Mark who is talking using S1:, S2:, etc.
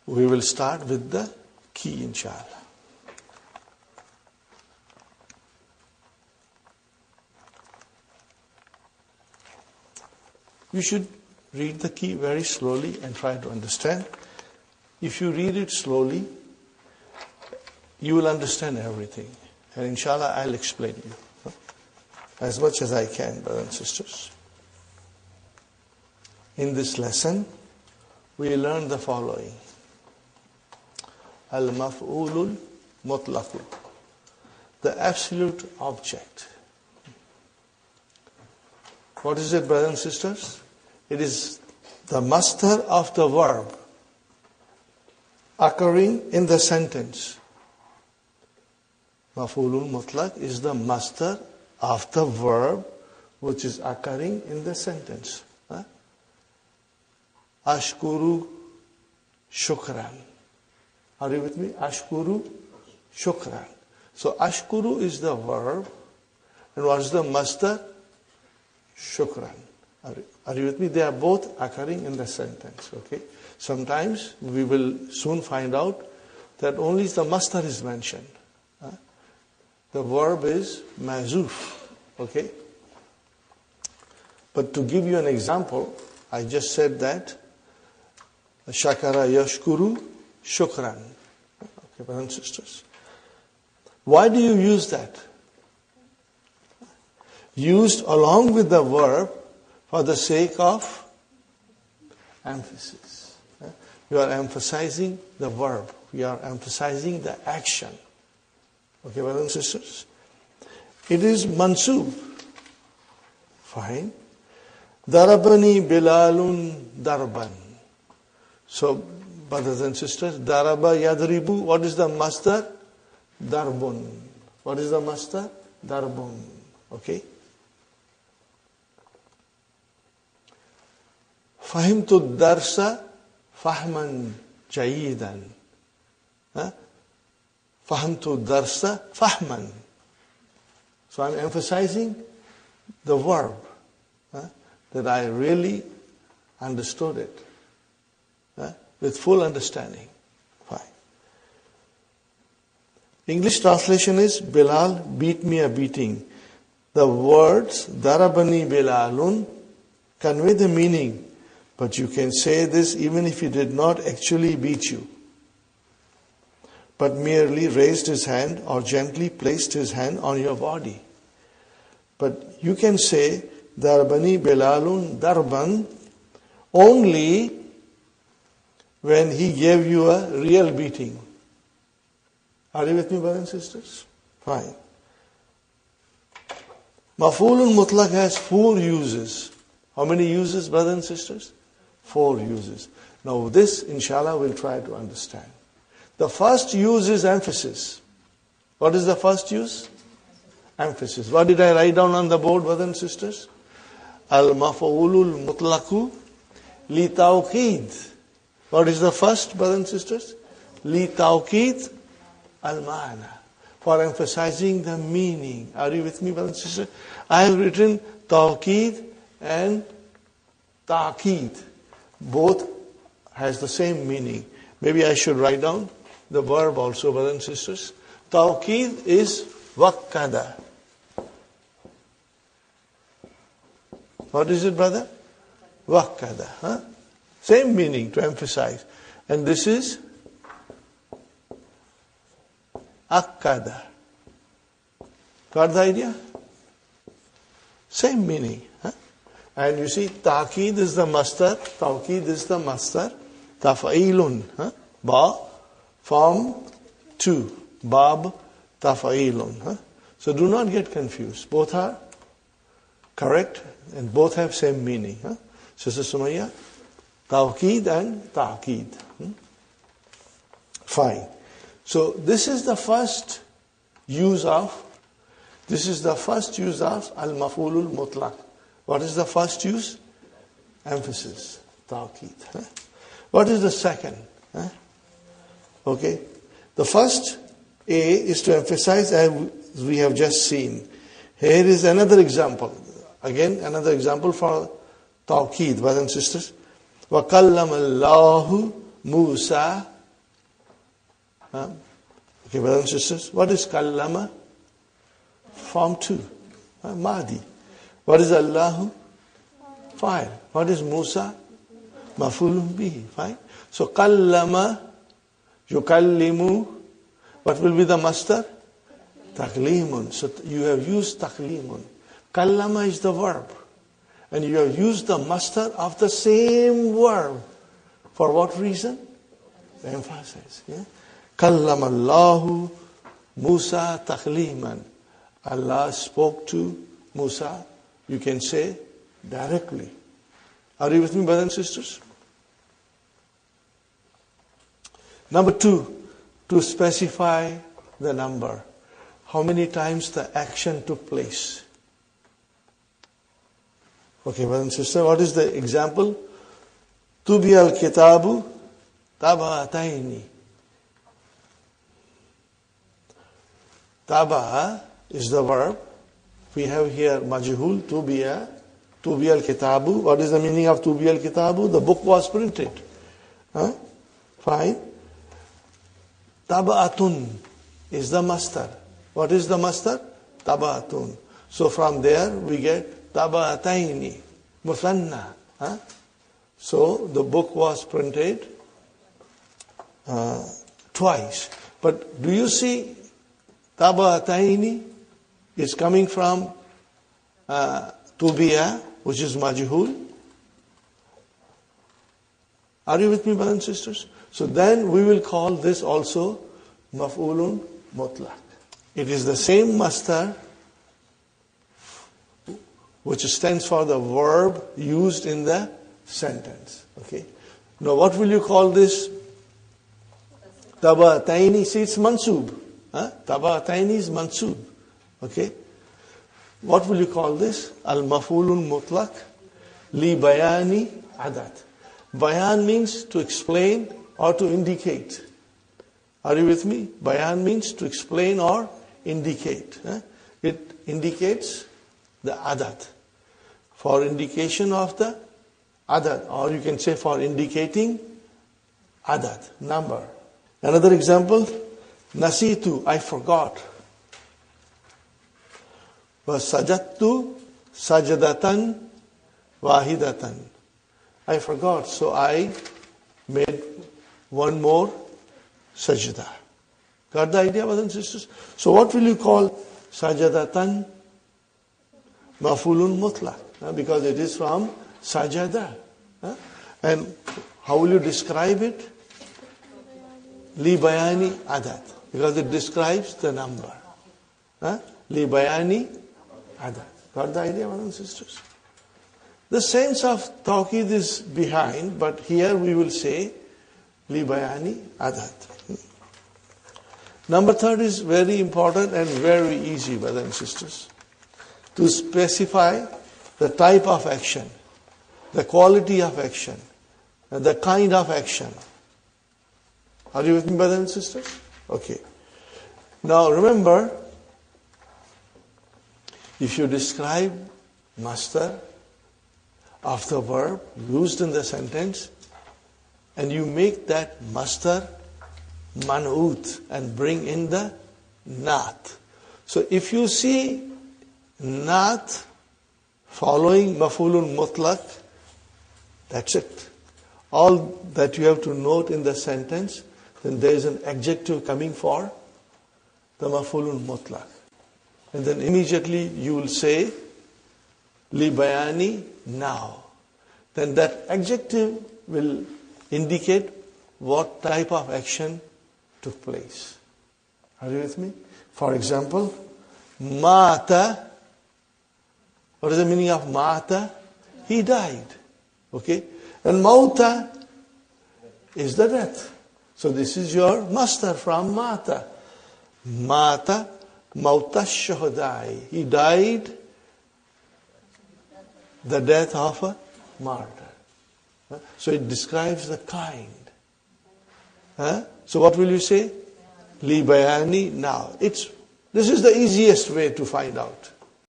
S1: We will start with the key, Insha'Allah. You should read the key very slowly and try to understand. If you read it slowly, you will understand everything. And Insha'Allah, I'll explain you as much as I can, brothers and sisters. In this lesson, we learn the following. Al-maf'ulul mutlaqu, the absolute object. What is it, brothers and sisters? It is the masdar of the verb occurring in the sentence. Maf'ulul mutlaq is the masdar of the verb which is occurring in the sentence. Ashkuru shukran. Are you with me? Ashkuru shukran. So ashkuru is the verb, and what is the masdar? Shukran. Are you with me? They are both occurring in the sentence. Okay. Sometimes we will soon find out that only the masdar is mentioned. The verb is mazuf. Okay. But to give you an example, I just said that shakara yashkuru shukran. Okay, brothers and sisters. Why do you use that? Used along with the verb for the sake of emphasis. You are emphasizing the verb. We are emphasizing the action. Okay, brothers and sisters. It is mansub. Fine. Darabani Bilalun Darban. So, brothers and sisters, Daraba Yadribu, what is the masdar? Darbun. What is the masdar? Darbun. Okay. Fahimtu darsa fahman jayidan. Fahimtu darsa fahman. So I'm emphasizing the verb. That I really understood it. With full understanding. Fine. English translation is Bilal beat me a beating. The words Darabani Bilalun convey the meaning, but you can say this even if he did not actually beat you, but merely raised his hand or gently placed his hand on your body. But you can say Darbani Bilalun Darban only when he gave you a real beating. Are you with me, brothers and sisters? Fine. Maf'ulun mutlaq has 4 uses. How many uses, brothers and sisters? 4 uses. Now this, Insha'Allah, we'll try to understand. The first use is emphasis. What is the first use? Emphasis. What did I write down on the board, brothers and sisters? Al-maf'ulul mutlaqu li tawqid. What is the first, brothers and sisters? Li tawqid al-ma'na. For emphasizing the meaning. Are you with me, brothers and sisters? I have written tawqid and ta'qid. Both has the same meaning. Maybe I should write down the verb also, brothers and sisters. Tawqid is waqqada. What is it, brother? Waqqada. Same meaning, to emphasize. And this is akkada. Got the idea? Same meaning. And you see, ta'qid is the masdar. Tawqid is the masdar. Tafa'ilun. Ba, form 2. Bab, tafa'ilun. So do not get confused. Both are correct and both have same meaning. Sister Sumaya, tawqid and ta'qid. Fine. So this is the first use of al-maf'ulul mutlaq. What is the first use? Emphasis. Ta'qid. What is the second? Okay. The first A is to emphasize, as we have just seen. Here is another example. Again, another example for Tawqeed, brothers and sisters. وَقَلَّمَ اللَّهُ مُوسَى Okay, brothers and sisters, what is kallama? Form 2. Mahdi. What is Allahu? Fine. What is Musa? Mafulun bihi. Fine. So kallama, yukallimu. What will be the master? Taklimun. So you have used taklimun. Kallama is the verb. And you have used the master of the same verb. For what reason? The emphasis. Yeah? Kallama Allahu Musa takliman. Allah spoke to Musa, you can say, directly. Are you with me, brothers and sisters? Number 2, to specify the number. How many times the action took place? Okay, brothers and sisters, what is the example? Tubi al-kitabu tabataini. Taba is the verb. We have here majhul, tubiya al-kitabu. What is the meaning of tubiya al-kitabu? The book was printed. Fine. Tabaatun is the master. What is the master? Tabaatun. So from there we get tabaataini, musanna. So the book was printed twice. But do you see tabaataini is coming from tubiya, which is majhul? Are you with me, brothers and sisters? So then we will call this also maf'ulun mutlaq. It is the same master which stands for the verb used in the sentence. Okay. Now what will you call this? Tabataini. See, it's mansub. Tabataini is mansub. Okay. What will you call this? Al-maf'ulun mutlaq li bayani adat. Bayan means to explain or to indicate. Are you with me? Bayan means to explain or indicate. It indicates the adat. For indication of the adat. Or you can say for indicating adat, number. Another example, nasitu, I forgot. Sajadtu sajadatan wahidatan. I forgot, so I made one more sajda. Got the idea, brothers and sisters? So what will you call sajadatan? Maf'ulun mutlaq, because it is from sajada. And how will you describe it? Li bayani adat, because it describes the number. Li bayani adat. Got the idea, brothers and sisters? The sense of tawqid is behind, but here we will say li bayani adat. Number 3 is very important and very easy, brothers and sisters. To specify the type of action, the quality of action, and the kind of action. Are you with me, brothers and sisters? Okay. Now remember, if you describe master of the verb used in the sentence, and you make that master man'ut and bring in the naat. So if you see naat following maf'ulun mutlaq, that's it. All that you have to note in the sentence, then there is an adjective coming for the maf'ulun mutlaq. And then immediately you will say li bayani now. Then that adjective will indicate what type of action took place. Are you with me? For example, mata. What is the meaning of mata? He died. Okay? And mauta is the death. So this is your master from mata. Mata, mauta shuhadai. He died the death of a martyr. So it describes the kind. So what will you say? Li bayani now. This is the easiest way to find out.